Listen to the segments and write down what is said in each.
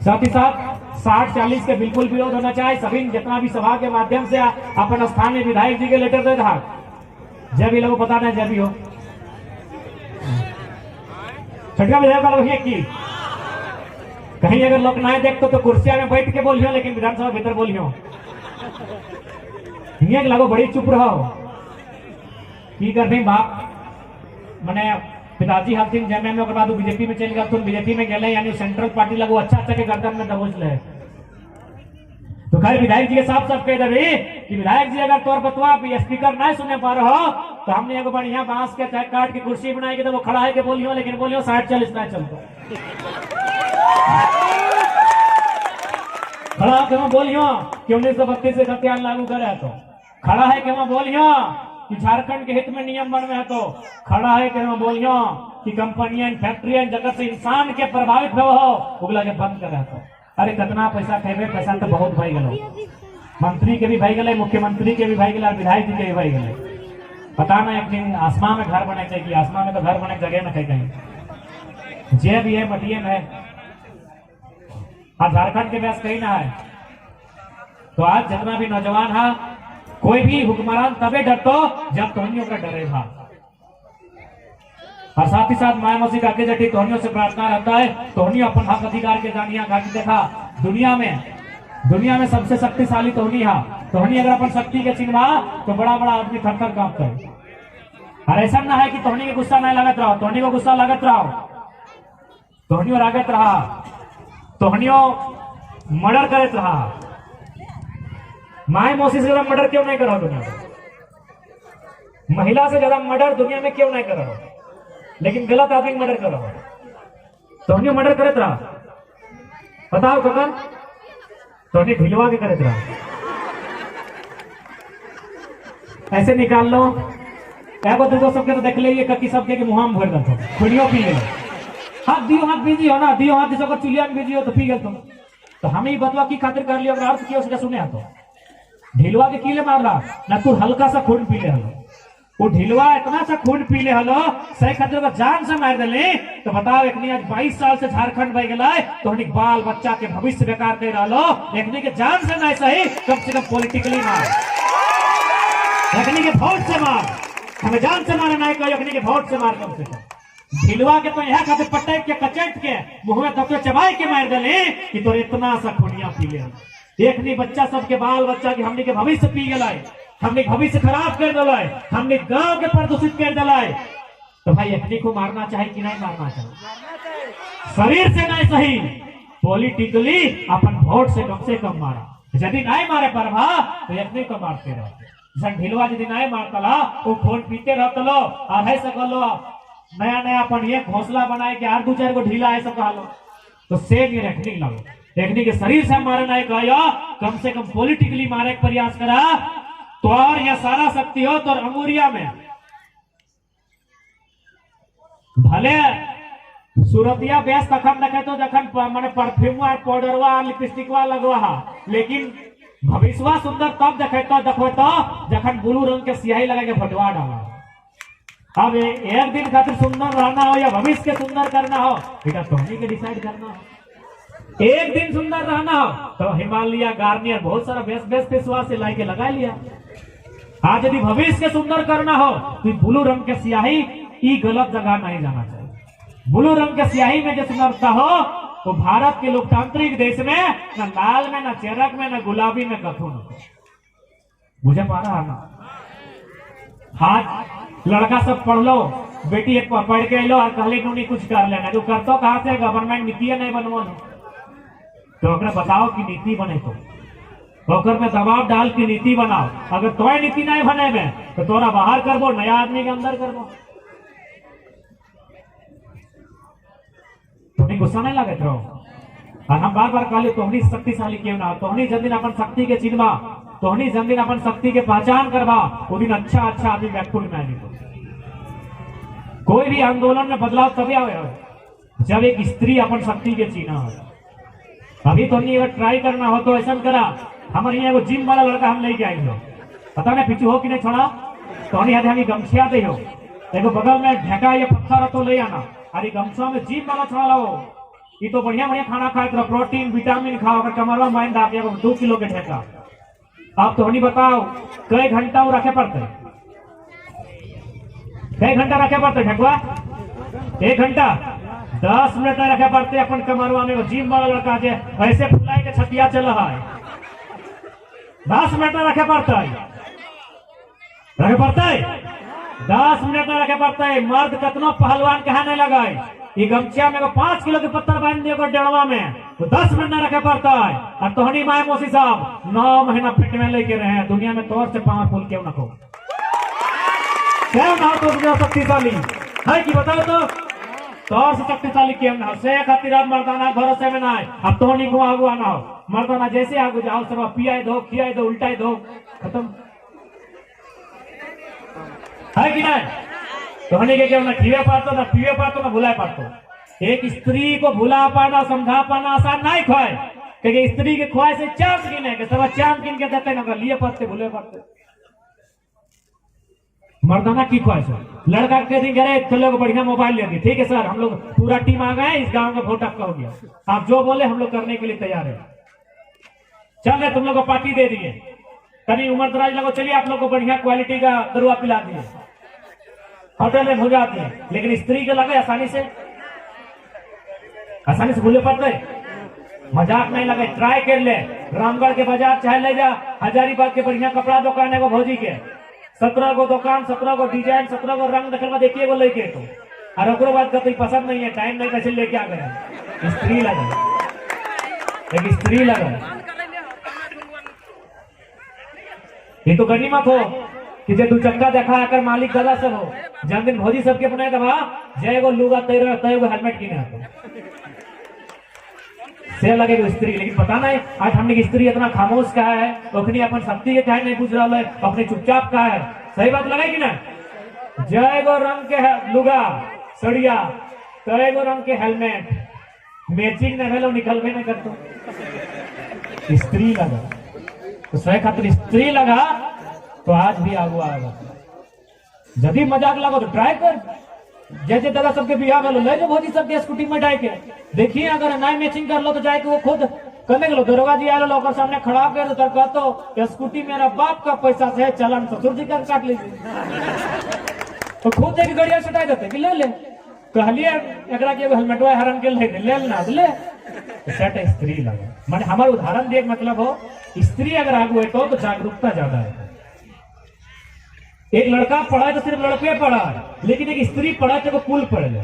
साथ ही साथ 60-40 के बिल्कुल विरोध होना चाहिए। सभी जितना भी सभा के माध्यम से अपन स्थानीय विधायक जी के लेटर दे रहा जब भी लोग पता नहीं जब भी हो छठा विधायक का लोग की कहीं अगर लोग ना देखते तो कुर्सिया में बैठ के बोलियो, लेकिन विधानसभा भीतर बोलियो लगो बड़ी चुप रहो की कर रही बाप मैंने पिताजी हल्थिन जेमे में बाद बीजेपी में चल गया तो बीजेपी में गए यानी सेंट्रल पार्टी लगो अच्छा के गर्दन में दबोच ले। तो खैर विधायक जी के साफ साफ कह दे कि विधायक जी अगर तौर बतवा स्पीकर ना सुने पा रहे हो तो हमने एगो बढ़िया बांस के चाहे काट की कुर्सी बनाई के तो वो खड़ा है के बोलियो, लेकिन बोलियो 60-40 ना चलतो खड़ा के वहां बोलियो कि 1932 से खतियान लागू करे तो खड़ा है कि वहां बोलियो कि झारखंड के हित में नियम बन में तो खड़ा है कि वहां बोलियो कि कंपनियां फैक्ट्रियां जगत से इंसान के प्रभावित हो उगला के बंद करे तो अरे कितना पैसा खेबे पैसा तो बहुत भाई गलो मंत्री के भी भाई गले, मुख्यमंत्री के भी भाई गले, विधायक जी के भी भाई गले। पता नहीं अपनी आसमान में घर बने चाहिए, आसमान में तो घर बने जगह में कहीं जे भी है मटिए में आज झारखंड के व्यास कहीं ना है। तो आज जितना भी नौजवान है कोई भी हुक्मरान तबे डरतो जब तोहनियों का डरे था। और साथ ही साथ माया मौसी का जटी तोहनियों से प्रार्थना रहता है तोहनियों अपन हक अधिकार के जानिया घाटी देखा दुनिया में सबसे शक्तिशाली तोहनी है। तोहनी अगर अपन शक्ति के चिन्हवा तो बड़ा बड़ा आदमी थर काम करे। और ऐसा ना है कि तोहनी के गुस्सा नहीं लागत रहो, तोहनी को गुस्सा लागत रहो, तोहनियों रागत रहा, तोहनियों मर्डर करत रहा। माए मौसी से ज्यादा मर्डर क्यों नहीं करो दुनिया में? महिला से ज्यादा मर्डर दुनिया में क्यों नहीं करो? लेकिन गलत आदमी मर्डर करो तोहनियों मर्डर करत रहा। बताओ ककन तोहनी ढिलवा के करत रहा। ऐसे निकाल लो एगो दूगो सबके तो देख ले ककी सबके के मुंह में भर दो खुलियो पी ले हाथ दियो हाथ बीजी हो ना दियो हाथ जिसको चुलिया में बीजी हो तो पी गए तुम। तो हमें ही बतवा की खातिर कर लियो अगर अर्थ किया उसका सुने तो ढिलवा के कीले मारला ना तू हल्का सा खून पी ले हलो वो ढिलवा इतना सा खून पी ले हलो सही खातिर को जान से मार देले। तो बताओ एकनी आज 22 साल से झारखंड बह गला तो बाल बच्चा के भविष्य बेकार कर रहा एकनी के जान से नहीं सही कम से कम पॉलिटिकली मार एकनी के वोट से मार हमें जान से मारे नहीं कहो एकनी के वोट से मार कम से कम। ढिलवा के तो यहाँ खाते पटक के कचट के मुंह में तब चबाई के मार देले कि तो इतना सा खूनिया पी ले एकनी बच्चा सबके बाल बच्चा के हमने के भविष्य पी गला हमने भविष्य खराब कर दिला हमने गांव के प्रदूषित कर दिला। तो भाई एकनी को मारना चाहिए कि नहीं मारना चाहिए? शरीर से नहीं सही पॉलिटिकली अपन वोट से कम मारा यदि नहीं मारे पर तो एकनी को मारते रहो ढिलवा यदि नहीं मारता वो खून पीते रहता और है सको नया अपन ये घोंसला बनाए कि हर 2-4 को ढीला ऐसा कहा लो तो सेम ये रखने लगो देखने के शरीर से मारे नहीं कहा कम से कम पॉलिटिकली मारे का प्रयास करा तो और यह सारा शक्ति हो तो अंगूरिया में भले सूरतिया बेस तखन देखे तो जखन माने परफ्यूम पाउडरवा लिपस्टिकवा लगवा लेकिन भविष्यवा सुंदर तब देखे तो जखन ब्लू रंग के स्याही लगा के फटवा डाला। अब एक दिन खातिर सुंदर रहना हो या भविष्य के सुंदर करना हो बेटा तुम्हें के डिसाइड करना हो। एक दिन सुंदर रहना हो तो हिमालय गार्नियर बहुत सारा बेस फेसवाश से ला के लगा लिया। आज यदि भविष्य के सुंदर करना हो तो ब्लू रंग के स्याही ई गलत जगह नहीं जाना चाहिए। ब्लू रंग के स्याही में जो सुंदरता हो तो भारत के लोकतांत्रिक देश में न लाल में न चेरक में न गुलाबी में कथू न मुझे पा रहा ना। हाथ लड़का सब पढ़ लो बेटी एक पढ़ के लो और कहले कि कुछ कर लेना जो करतो कहा से गवर्नमेंट नीति नहीं बनवा तो बताओ कि नीति बने तो में दबाव डाल की नीति बनाओ। अगर तो नीति नहीं बने में तो तोरा बाहर करबो नया आदमी के अंदर करबो। तुम्हें गुस्सा नहीं लगत रहो और हम बार बार कहले तोहनी शक्तिशाली क्यों ना तोहनी जमीन अपन शक्ति के चिन्हवा तोहनी जमीन अपन शक्ति के पहचान करवा वो दिन अच्छा आदमी बैकफुल में आने कोई भी आंदोलन में बदलाव तभी आवे जब एक स्त्री अपन शक्ति के चिन्ह हो। अभी तो नहीं अगर ट्राई करना हो तो ऐसा करा हमारे यहाँ एगो जिम वाला लड़का हम लेके आएंगे पता नहीं पीछे हो कि नहीं छोड़ा तो नहीं हम गमछिया दे हो एगो बगल में ढेका या पत्थर तो ले आना अरे गमछा में जिम वाला छोड़ा लो ये तो बढ़िया बढ़िया खाना खाए तो प्रोटीन विटामिन खाओ, अगर कमरवा माइन दाके 2 किलो के ठेका। आप तो नहीं बताओ कई घंटा वो रखे पड़ते, कई घंटा रखे पड़ते ठेकुआ? 1 घंटा 10 मिनट रखे पड़ते अपन कमरवा में। जिम वाला लड़का जे ऐसे फुलाई के छतिया चल है, 10 मिनट रखे पड़ते, रखे पड़ते 10 मिनट रखे पड़ते। मर्द कतनो पहलवान कहा नहीं लगाए, ये गमछिया में 5 किलो के पत्थर बांध दिए डेढ़वा में तो 10 मिनट न रखे पड़ता है। और तोहनी माए मौसी साहब 9 महीना फिट में लेके रहे हैं, दुनिया में तौर से पावरफुल क्यों न हो, क्यों ना हो तो शक्तिशाली है कि बताओ तो तौर से शक्तिशाली क्यों ना हो? से खातिर अब मर्दाना भरोसे में ना है। अब तोहनी को आगू आना हो, मर्दाना जैसे आगू जाओ सब पियाई दो, खियाई दो, उल्टाई दो, खत्म है कि नहीं? तोहनी के क्यों ना खिए पातो ना पिए पातो ना भुलाए पातो। एक स्त्री को भुला पाना समझा पाना आसान नहीं खोए, क्योंकि स्त्री के खोए से चांद गिने के सब चांद गिन के देते ना, लिए पड़ते भूले पड़ते। मर्दाना की ख्वाहिश है, लड़का के दिन करे तो लोग बढ़िया मोबाइल ले दी, ठीक है सर हम लोग पूरा टीम आ गए, इस गांव का वोट आपका हो गया, आप जो बोले हम लोग करने के लिए तैयार है। चल रहे तुम लोग को पार्टी दे दिए, कभी उम्र दराज लोगों चलिए आप लोग को बढ़िया क्वालिटी का दरुआ पिला दिए, होटल में हो जाती है। लेकिन स्त्री के लगे आसानी से भूले पड़ते, मजाक नहीं लगे, ट्राई कर ले। रामगढ़ के बाजार चाहे ले जा, हजारीबाग के बढ़िया कपड़ा दुकान है वो भौजी के 17 गो दुकान, 17 गो डिजाइन, 17 गो रंग देखल में देखिए वो लेके तो, और ओकरो बाद कभी पसंद नहीं है, टाइम नहीं कैसे लेके आ गए। स्त्री लगे, एक स्त्री लगे, ये तो गनीमत हो कि जे 2 चक्का देखा आकर मालिक दादा सब हो। जब दिन भौजी सबके बनाए दबा जय गो लुगा तय वो हेलमेट किने से लगे स्त्री। लेकिन पता नहीं आज हमने की स्त्री इतना खामोश का है, अपनी अपन शक्ति के चाहे नहीं पूछ रहा है, अपने चुपचाप का है। सही बात लगे कि ना? जय गो रंग के लुगा सड़िया, तय गो रंग के हेलमेट, मैचिंग न भेलो निकलबे न करतो। स्त्री लगा तो सही खातिर स्त्री लगा तो आज भी आगू आएगा। यदि मजाक लगो तो ट्राई कर, जैसे दादा सबके बिहार में ले जो भौजी सबके स्कूटी में डाल के देखिए, अगर नई मैचिंग कर लो तो जाए के वो खुद करने के लो, दरोगा जी आए लो सामने खड़ा कर दो, कहते स्कूटी मेरा बाप का पैसा से चलन ससुर जी का काट लीजिए तो खुद एक गड़िया सटा देते कि ले ले, कहलिए एकरा के हेलमेटवा हरन के ले ना ले सेट स्त्री लगा। माने हमारा उदाहरण देख मतलब हो, स्त्री अगर आगू है तो जागरूकता ज्यादा है। एक लड़का पढ़ा है तो सिर्फ लड़के पढ़ा है, लेकिन एक स्त्री पढ़ा तो वो कुल पढ़ ले,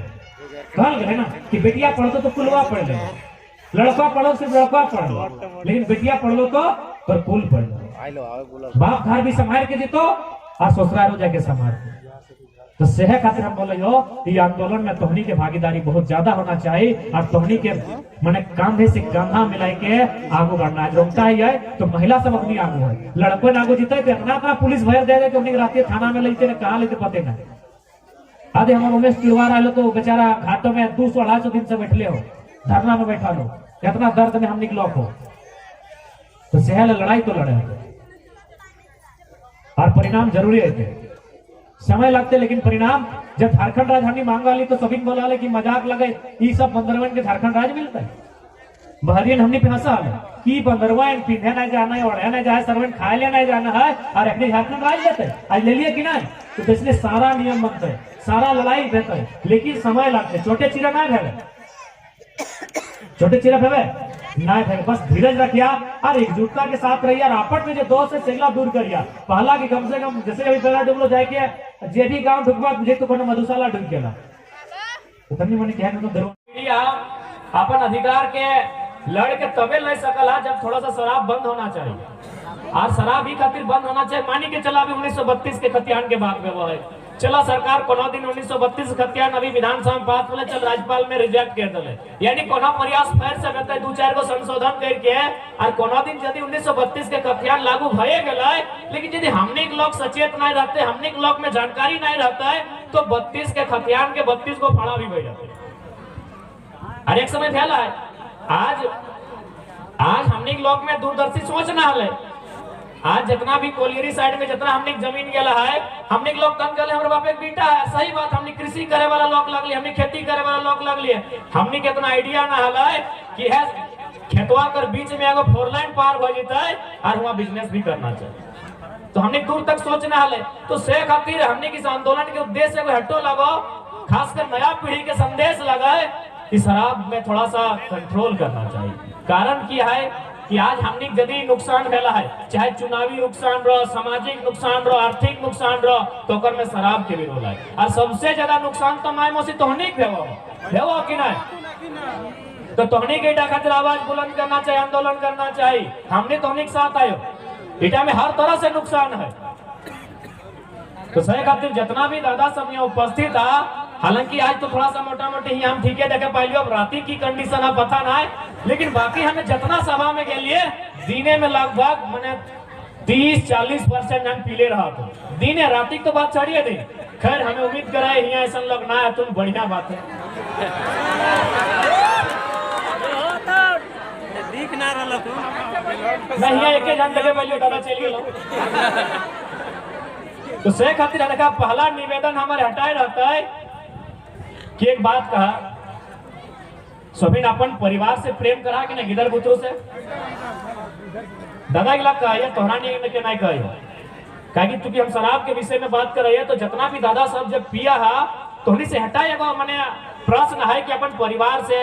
कहल गए ना कि बेटिया पढ़ो तो कुलवा पढ़ ले, लड़का पढ़ो सिर्फ लड़का पढ़ लो, लेकिन बेटिया पढ़ लो तो पर कुल पढ़ लो। बाप घर भी संभाल के जीतो और ससुराल जाके संभाल के। तो सेह खातिर हम बोले हो ये आंदोलन में तोहनी के भागीदारी बहुत ज्यादा होना चाहिए, और तोहनी के मैंने कांधे से कांधा मिला के आगू बढ़ना है। रोकता ही है तो महिला सब अपनी आगू है, लड़कों ने आगू जीते इतना पुलिस भर दे कि उन्हें रात थाना में लेते कहा लेते पते ना। आधे हमारे उमेश तिलवा रहा तो बेचारा घाटों में 200-250 दिन से बैठले हो, धरना में बैठा लो, इतना दर्द में हम निकलो हो। तो सेहल लड़ाई तो लड़े और परिणाम जरूरी है, समय लगते लेकिन परिणाम। जब झारखंड राजधानी मांग वाली तो सभी बोला ले कि मजाक लगे, ये सब बंदरवन के झारखंड राज मिलता है। बहरियन हमने पे हंसा कि बंदरवन पीने नहीं जाना है, ओढ़े नहीं जाए, सर्वेंट खाए ले नहीं जाना है, और अपने झारखंड राज लेते आज ले लिए कि नहीं। तो इसलिए सारा नियम बनते है, सारा लड़ाई देते है, लेकिन समय लगते। छोटे चिरा ना भेवे, छोटे चिरा भेवे ना भेवे, बस धीरज रखिया और एकजुटता के साथ रहिए। आपट में जो दोष है सेगला दूर करिया। पहला कि कम से कम जैसे अभी बेला डुबलो जाए के जे भी गांव ढुकबा मुझे तो कोनो मधुशाला ढुक गेला तो तन्नी मनी कहे तो दरवा अपन अधिकार के लड़ के तबे ले सकला जब थोड़ा सा शराब बंद होना चाहिए। और शराब ही खातिर बंद होना चाहिए, मानी के चला अभी 1932 के खतियान के बाद में वो है चला सरकार कोनो दिन 1932 खतियान अभी विधानसभा में पास होले, चल राज्यपाल में रिजेक्ट कर दिले, यानी कोनो प्रयास फेर से करते 2-4 गो संशोधन करके और कोनो दिन यदि 1932 के खतियान लागू भए गेले, लेकिन यदि हमने के लोग सचेत नहीं रहते, हमने के लोग में जानकारी नहीं रहता है तो 32 के खतियान के 32 को फाड़ा भी बह जाते। और एक समय फैला है आज हमने के लोग में दूरदर्शी सोच ना हले, आज जितना भी कोलियरी साइड में जितना हमने जमीन गेला है, हमने लोग तंग गए, हमारे बाप एक बेटा है, सही बात, हमने कृषि करे वाला लोग लग लिए, हमने खेती करे वाला लोग लग लिए, हमने कितना आइडिया ना हल कि है खेतवा कर बीच में एगो 4 लाइन पार हो जता है और वहाँ बिजनेस भी करना चाहिए। तो हमने दूर तक सोचना है। तो से खातिर हमने किस आंदोलन के उद्देश्य को हटो लगाओ, खासकर नया पीढ़ी के संदेश लगाए कि शराब में थोड़ा सा कंट्रोल करना चाहिए। कारण क्या है कि आज हमने यदि नुकसान भेला है, चाहे चुनावी नुकसान रहो, सामाजिक नुकसान रहो, आर्थिक नुकसान रहो, तो ओकर में शराब के भी रोल है। और सबसे ज्यादा नुकसान तो माय मौसी तोहनी के भेवो कि नहीं। तो तोहनी के इटा खातिर आवाज बुलंद करना चाहिए, आंदोलन करना चाहिए। हमने तोहनी के साथ आयो, इटा में हर तरह से नुकसान है। तो सही खातिर जितना भी दादा सब यहाँ उपस्थित था, हालांकि आज तो थोड़ा सा मोटा मोटी ही हम ठीक है देखे पाइलियो, अब राती की कंडीशन है पता ना है, लेकिन बाकी हमें जितना सभा में गेलिए दिने में लगभग मैंने 30-40% हम पीले रहा तो दिने राती तो बात छाड़िए नहीं। खैर हमें उम्मीद कराए यहाँ ऐसा लोग ना है, तुम बढ़िया बात है नहीं एक जन देखे पाइलियो दादा चलिए लो। तो से खातिर देखा पहला निवेदन हमारे हटाए रहता है कि एक बात कहा, सभी अपन परिवार से प्रेम करा कि नहीं गिदर बुतरू से दादा गिला कहा ये तोहरा नहीं के नहीं कहे कहा कि चूंकि हम शराब के विषय में बात कर रहे हैं, तो जितना भी दादा सब जब पिया है तो उन्हीं से हटाएगा। मैंने प्रश्न है कि अपन परिवार से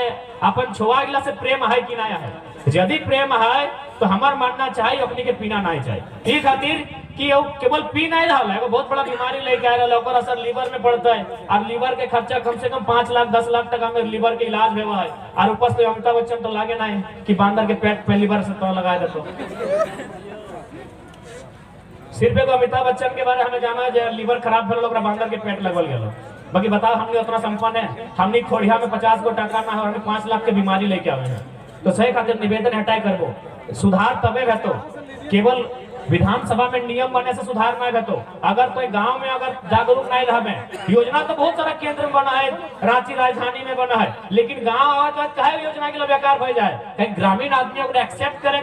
अपन छुआ गिला से प्रेम है कि नहीं है। यदि प्रेम है तो हमार मानना चाहिए अपनी के पीना नहीं चाहिए। ठीक खातिर कि केवल पी नहीं रहा है, बहुत बड़ा बीमारी लेके आ रहा है, असर लीवर में पड़ता है और लीवर के खर्चा कम से कम 5 लाख 10 लाख टका में लीवर के इलाज हुआ है। और ऊपर से अमिताभ बच्चन तो लागे नहीं कि बांदर के पेट पे लीवर से तो लगा देते। सिर्फ एगो अमिताभ बच्चन के बारे में जाना है, लीवर खराब भेल लोग बांदर के पेट लगल गया। बाकी बताओ हमने उतना संपन्न है, हमने खोड़िया में 50 गो टका ना है, हमें 5 लाख के बीमारी लेके आवे हैं। तो सही खातिर निवेदन हटाए करबो, सुधार तबे है तो केवल विधानसभा में नियम बने से सुधार नहीं है। तो अगर कोई गांव में अगर जागरूक नहीं रहे, योजना तो बहुत सारा केंद्र में बना है, रांची राजधानी में बना है, लेकिन गांव आवाज कहे योजना के लिए बेकार हो जाए, कहीं ग्रामीण आदमी अगर एक्सेप्ट करे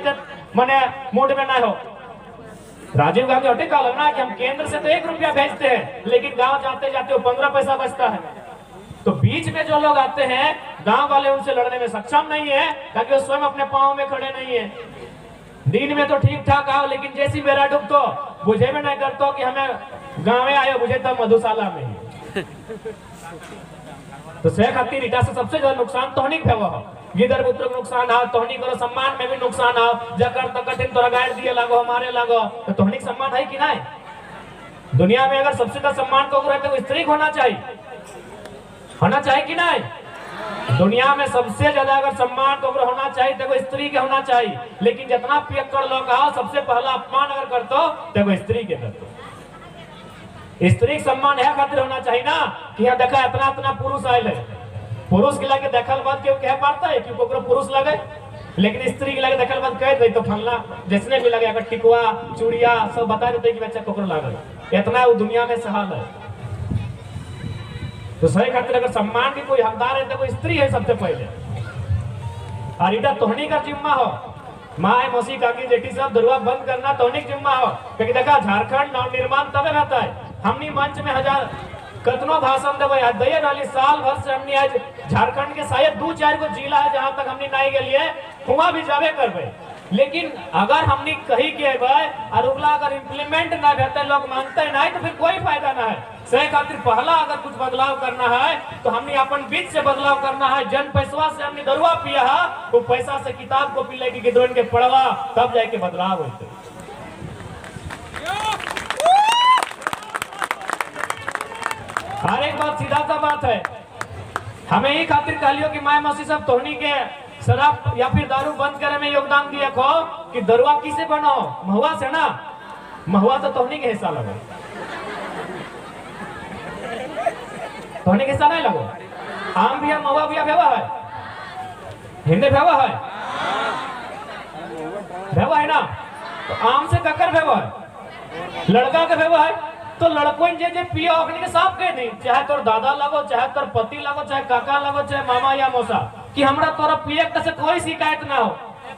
मैंने मूड में ना हो। राजीव गांधी हटे का लगना कि हम केंद्र से तो 1 रुपया भेजते हैं, लेकिन गांव जाते जाते वो 15 पैसा बचता है। तो बीच में जो लोग आते हैं गांव वाले उनसे लड़ने में सक्षम नहीं है, ताकि वो स्वयं अपने पांव में खड़े नहीं है। दिन में तो ठीक ठाक आओ, लेकिन जैसी बेरा डूब तो बुझे में नहीं करते कि हमें गाँव में आयो, बुझे तब मधुशाला में ही। तो से खातिर इटा से सबसे ज्यादा नुकसान तोहनी के हो, गिदर पुत्र को नुकसान है, तोहनी करो सम्मान में भी नुकसान है। जकर तो कठिन तोरा गाड़ दिए लागो हमारे लागो, तो तोहनी के सम्मान है कि नहीं। दुनिया में अगर सबसे ज्यादा सम्मान को रहते तो स्त्री होना चाहिए कि नहीं। दुनिया में सबसे ज्यादा अगर सम्मान को होना चाहिए तो स्त्री के होना चाहिए, लेकिन जितना पियक्कड़ लोग आओ सबसे पहला अपमान अगर करतो तो स्त्री के करतो। स्त्री के सम्मान है खातिर होना चाहिए ना कि यहाँ देखा इतना इतना पुरुष आयल है, पुरुष के लगे देखल बात क्यों कह पाता है कि पुरुष लगे, लेकिन स्त्री के लगे देखल बात कह दे तो फलना जिसने भी लगे अगर टिकुआ चूड़िया सब बता देते कि बच्चा कोकरो लागल, इतना वो दुनिया में सहाल है। तो सही खातिर अगर सम्मान की कोई हकदार है तो कोई स्त्री है सबसे पहले। और इधर तोहनी का जिम्मा हो, माए मौसी काकी जेठी सब दरुआ बंद करना तोहनी का जिम्मा हो, क्योंकि देखा झारखंड नवनिर्माण तब रहता है। हमनी मंच में हजार कतनो भाषण देवे दे डाली, साल भर से हमने आज झारखंड के शायद 2-4 गो जिला है जहां तक हमने नहीं गए, वहां भी जावे करबे। लेकिन अगर हमने कही के और उगला अगर इम्प्लीमेंट ना करते लोग मानते नहीं तो फिर कोई फायदा ना है। सही खातिर पहला अगर कुछ बदलाव करना है तो हमने अपन बीच से बदलाव करना है। जन पैसा से हमने दरुआ पिया है, वो पैसा से किताब को पी लेके गिदरोन के पढ़वा, तब जाके बदलाव होते। हर एक बात सीधा सा बात है, हमें ही खातिर कहलियो कि माय मौसी सब तोहनी के शराब या फिर दारू बंद करे में योगदान दिया खो कि दरुआ किसे बनो, महुआ से ना, महुआ तो तोहनी के हिस्सा लगो, तोहनी के हिस्सा नहीं लगो। आम भी है महुआ भी भेवा है, हिंदे भेवा है, भेवा है ना। तो आम से ककर भेवा है, लड़का के भेवा है, तो लड़कों जे पियो अपने के साफ कह दी, चाहे तोर दादा लगो, चाहे तोर पति लगो, चाहे काका लगो, चाहे मामा या मौसा, कि हमरा तोरा पिए से कोई शिकायत ना हो।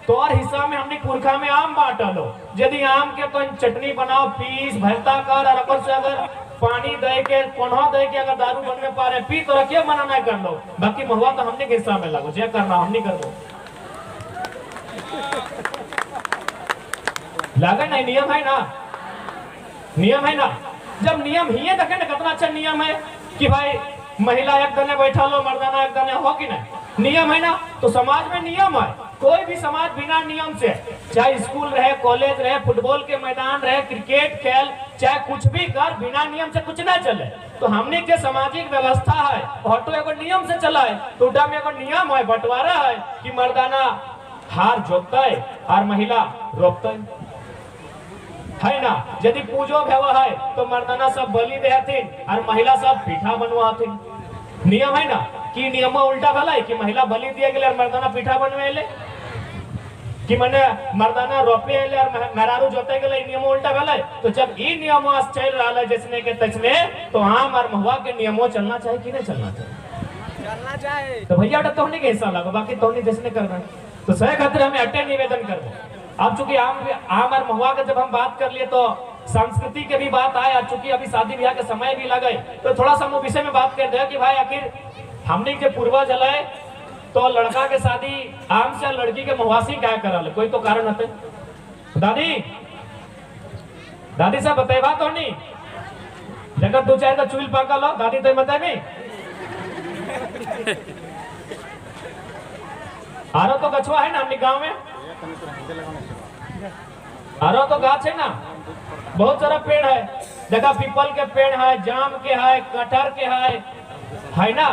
तोर हिस्सा में हमने पुरखा में आम बांटलो, यदि आम के तो चटनी बनाओ, पीस भरता कर, और अगर से अगर पानी दे के कोन्हा दे के अगर दारू बनने पा रहे पी तो रखिए, मना नहीं कर लो, बाकी महुआ तो हमने के हिस्सा में लगो, जे करना हमने कर दो। लगे नहीं, नियम है ना, नियम है ना। जब नियम ही है देखे ना कितना अच्छा नियम है कि भाई महिला एक दने बैठा लो, मर्दाना एक दने हो कि नहीं, नियम है ना। तो समाज में नियम है, कोई भी समाज बिना नियम से, चाहे स्कूल रहे, कॉलेज रहे, फुटबॉल के मैदान रहे, क्रिकेट खेल, चाहे कुछ भी कर, बिना नियम से कुछ ना चले। तो हमने के सामाजिक व्यवस्था है, ऑटो एगो नियम से चला है, तो उड़ा में एगो नियम है, बंटवारा है कि मर्दाना हार जोतता है और महिला रोपता है ना। यदि पूजो भेव है तो मर्दाना सब बलि देहथिन और महिला सब पीठा बनवाथिन, नियम है ना। कि नियम उल्टा भला है कि महिला बलि दिए गेले और मर्दाना पीठा बनवेले, कि मने मर्दाना रोपे एले और मेहरारू जोते गेले, नियम उल्टा भला है। तो जब ई नियम चल रहा है जैसने के तैसने, तो आम और महुआ के नियमों चलना चाहिए कि नहीं चलना चाहिए, चलना चाहिए। तो भैया तो हमने के हिस्सा लगा, बाकी तो जैसने करना है। तो सही खातिर हमें अट्टे निवेदन करबो। अब चूंकि आम और महुआ के जब हम बात कर लिए तो संस्कृति के भी बात आए, और चूंकि अभी शादी ब्याह के समय भी लगे, तो थोड़ा सा हम विषय में बात कर दे कि भाई आखिर हमने के पूर्वज है तो लड़का के शादी आम से लड़की के महुआसी क्या करल, कोई तो कारण होते। दादी दादी साहब बतेबा तो नहीं, जगह दो चाहे तो चूल पाका लो, दादी तो बता नहीं। आरो तो गछवा है ना हमने गांव में, आरो तो गाछ है ना, बहुत सारा पेड़ है, जगह पीपल के पेड़ है, जाम के है, कटहर के है ना।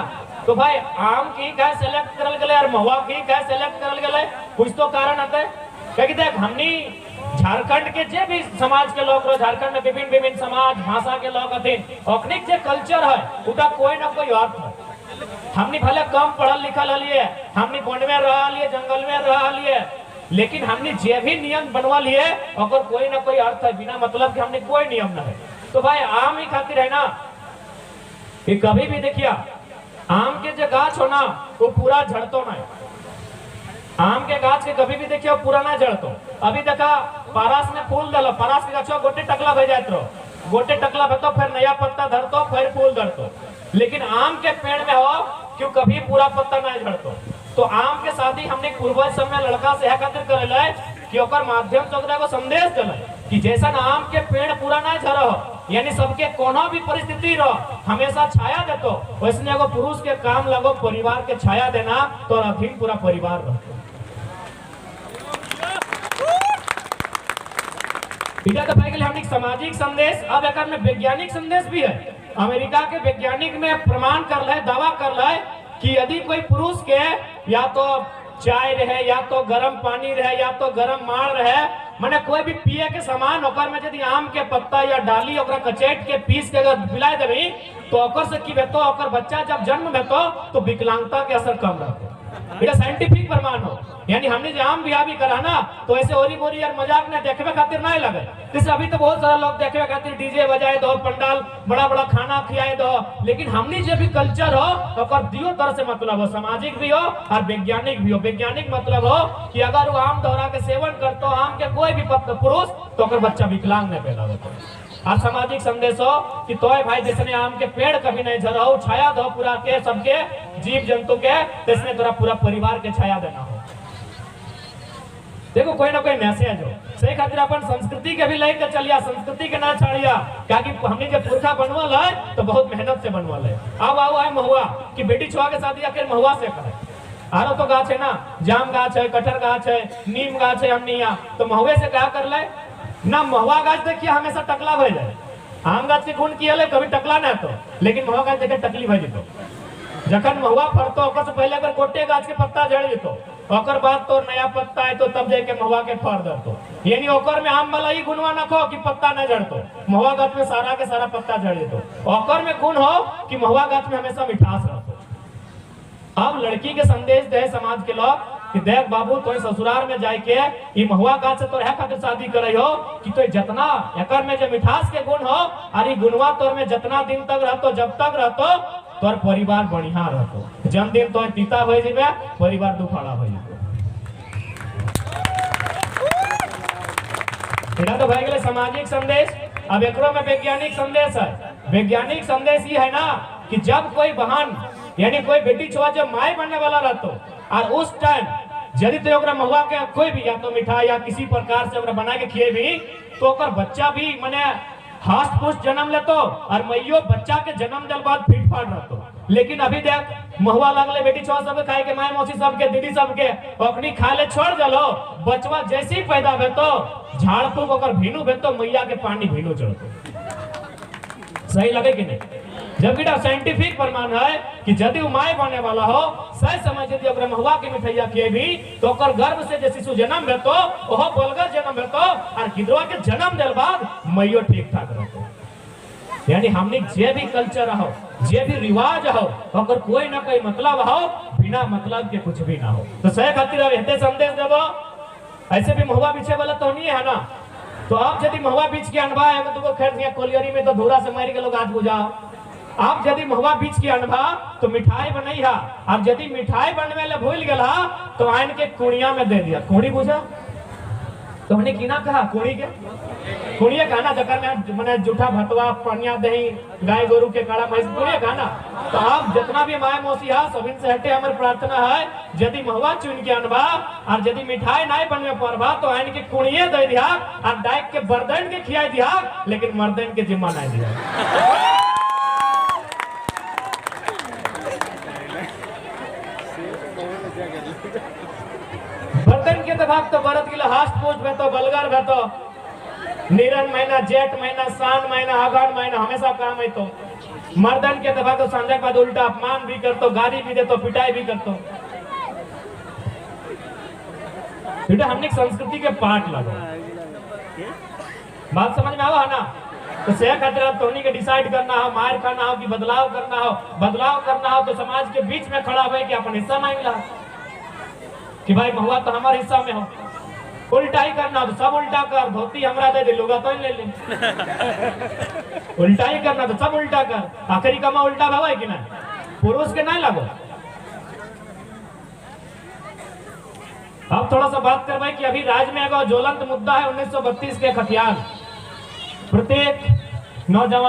तो भाई आम की क्या सेलेक्ट करल गले और महुआ की क्या सेलेक्ट करल गले, कुछ तो कारण आता है। क्योंकि देख हमनी झारखंड के जे भी समाज के लोग, झारखंड में विभिन्न विभिन्न समाज भाषा के लोग हथिन, ओखनिक जे कल्चर है उटा कोई ना कोई अर्थ है। हमनी भले कम पढ़ल लिखल हलिए, हमनी वन में रह लिए, जंगल में रह लिए, लेकिन हमने जे भी नियम बनवा लिए अगर कोई ना कोई अर्थ है, बिना मतलब के हमने कोई नियम ना है। तो भाई आम ही खातिर है ना कि कभी भी देखिए आम के जो गाछ हो ना वो पूरा झड़तो नहीं, आम के गाछ के कभी भी देखिए पूरा ना झड़तो। अभी देखा पारस में फूल डालो, पारस के गाछो गोटे टकला भे जात रहो, गोटे टकला भेतो फिर नया पत्ता धरतो फिर फूल धरतो, लेकिन आम के पेड़ में हो क्यों कभी पूरा पत्ता नहीं झड़तो। तो आम के शादी हमने पूर्वज समय लड़का से खातिर करेला कि ओकर माध्यम से ओकरा को संदेश देला कि जैसा आम के पेड़ पूरा ना झरा हो, यानी सबके कोनो भी परिस्थिति रहो हमेशा छाया देतो, वैसने एगो पुरुष के काम लगो परिवार के छाया देना, तो अधीन पूरा परिवार रहतो। इधर तो पाई गेल हमने सामाजिक संदेश, अब एक में वैज्ञानिक संदेश भी है। अमेरिका के वैज्ञानिक में प्रमाण कर ले, दावा कर ले कि यदि कोई पुरुष के या तो चाय रहे, या तो गर्म पानी रहे, या तो गर्म माड़ रहे, माने कोई भी पिए के सामान ओकर में यदि आम के पत्ता या डाली ओकरा कचेट के पीस के अगर पिलाए देबी तो ओकर से की बेतो, ओकर बच्चा जब जन्म बेतो तो विकलांगता के असर कम रहतो। ये साइंटिफिक प्रमाण हो। यानी हमने जो आम बिया भी करा ना तो ऐसे ओरी बोरी यार मजाक ने देखने खातिर नहीं लगे। जैसे अभी तो बहुत सारा लोग देखने खातिर डीजे बजाए दो, पंडाल बड़ा बड़ा खाना खिलाए दो, लेकिन हमने जो भी कल्चर हो तो कर दियो तरह से मतलब हो, सामाजिक भी हो और वैज्ञानिक भी हो। वैज्ञानिक मतलब हो कि अगर वो आम दोहरा के सेवन करते हो आम के कोई भी पुरुष तो अगर बच्चा विकलांग नहीं पैदा होता। और सामाजिक संदेश हो कि तोय भाई जिसने आम के पेड़ कभी नहीं झराओ, छाया दो पूरा के सबके जीव जंतु के, जिसने तोरा पूरा परिवार के छाया देना हो। देखो कोई ना कोई मैसेज हो, सही खातिर अपन संस्कृति के भी लेकर चलिया, संस्कृति के ना छाड़िया, क्योंकि हमने जब पुरखा बनवल है तो बहुत मेहनत से बनवल है। अब आओ है महुआ कि बेटी छुआ के शादी आखिर महुआ से करे। आरो तो गाछ है ना, जाम गाछ है, कटहर गाछ है, नीम गाछ है, हमने यहाँ तो महुए से क्या कर ले ना। महुआ गाछ देखिए हमेशा टकला भय जाए, आम गाछ के गुण किया कभी टकला ना तो, लेकिन महुआ गाछ देखे टकली भय जेतो। जखन महुआ फरतो ओकर से पहले अगर गोटे गाछ के पत्ता झड़ जेतो, ओकर बाद तो नया पत्ता है तो तब जाके महुआ के फर दरतो। यानी ओकर में आम वाला ही गुणवा न हो कि पत्ता न झड़तो, महुआ गाछ में सारा के सारा पत्ता झड़ जेतो। ओकर में गुण हो कि महुआ गाछ में हमेशा मिठास रहतो। अब लड़की के संदेश दे समाज के लोग कि देख बाबू तो ससुराल में जाके ये महुआ गाछ से तो है खातिर शादी करे हो कि तो जितना एकर में जो मिठास के गुण हो और ये गुणवा तोर में जितना दिन तक रहतो, जब तक रहतो तोर परिवार बढ़िया रहतो। जन दिन तो पिता भई जेबे परिवार दुखाड़ा भई जेबे। इना तो भाई गए सामाजिक संदेश। अब एकरो में वैज्ञानिक संदेश है। वैज्ञानिक संदेश ये है ना कि जब कोई बहन यानी कोई बेटी छुआ जब माई बनने वाला रहतो और उस टाइम यदि तो ओकरा महुआ के कोई भी या तो मिठाई या किसी प्रकार से ओकरा बना के खिए भी तो ओकर बच्चा भी मने हास्ट पुष्ट जन्म लेतो और मैयो बच्चा के जन्म दल बाद फिट फाट रहतो। लेकिन अभी देख महुआ लगले बेटी छुआ सब खाए के माई मौसी सब के दीदी सब के अखनी खा ले छोड़ दलो बचवा जैसे ही पैदा भेतो झाड़ फूक ओकर भीनू भेतो मैया के पानी भीनू चढ़तो। सही लगे कि नहीं? जबकि साइंटिफिक प्रमाण है कि यदि माय बने वाला हो सही समय यदि ओकरा महुआ के मिठाइया खिए भी तो ओकर गर्भ से जे शिशु जन्म भेतो ओहो बोलगर जन्म भेतो और गिदवा के जन्म देल बाद मैयो ठीक ठाक रहतो। यानी हमनी जे भी कल्चर हो जे भी रिवाज हो ओकर कोई ना कोई मतलब हो बिना मतलब के कुछ भी ना हो। तो सही खातिर अब हेते संदेश देबो ऐसे भी महुआ पीछे वाला तो नहीं है ना। तो आप यदि महुआ बीच के अनबा है तो खैर दिया कोलियरी में तो धूरा से मार के लोग आज बुझाओ। आप यदि महुआ बीच के अनबा तो मिठाई बनई हा अब यदि मिठाई बनवे ले भूल गला तो आइन के कुड़िया में दे दिया। कुड़ी बुझा तो हमने की ना कहा कुड़ी के कुड़िया खाना जकर में माने जूठा भतवा पनिया दही गाय गोरु के काड़ा भैंस कुड़िया खाना। तो आप जितना भी माय मौसी हा सबिन से हटे हमारी प्रार्थना है यदि महुआ चुन के अनबा और यदि मिठाई नहीं बनवे परबा तो आइन के कुड़िए दे दिया और डाइक के बर्दन के खिया दिया लेकिन मर्दन के जिम्मा नहीं दिया। बर्तन के दबाव तो बरत गिला हास्ट पोस्ट भेतो बलगर भेतो निरन महीना जेठ महीना सान महीना अगहन महीना हमेशा काम है। तो मर्दन के दबाव तो संजय के बाद उल्टा अपमान भी करतो गाली भी देतो पिटाई भी करतो। बेटा हमने संस्कृति के पाठ लगो बात समझ में आवा है ना। तो से खातिर तोनी के डिसाइड करना हो मार खाना हो कि बदलाव करना हो तो समाज के बीच में खड़ा हो कि अपन हिस्सा मांगला कि भाई महुआ तो हमारे हिस्सा में हो। उल्टा ही करना तो सब उल्टा कर धोती हमरा दे दे लोग तो ले ले उल्टा ही करना तो सब उल्टा कर आखिरी कमा उल्टा भाव है कि ना पुरुष के नहीं लगो। अब थोड़ा सा बात करवाए कि अभी राज्य में अगर ज्वलंत मुद्दा है 1932 के खतियान प्रत्येक नौजवान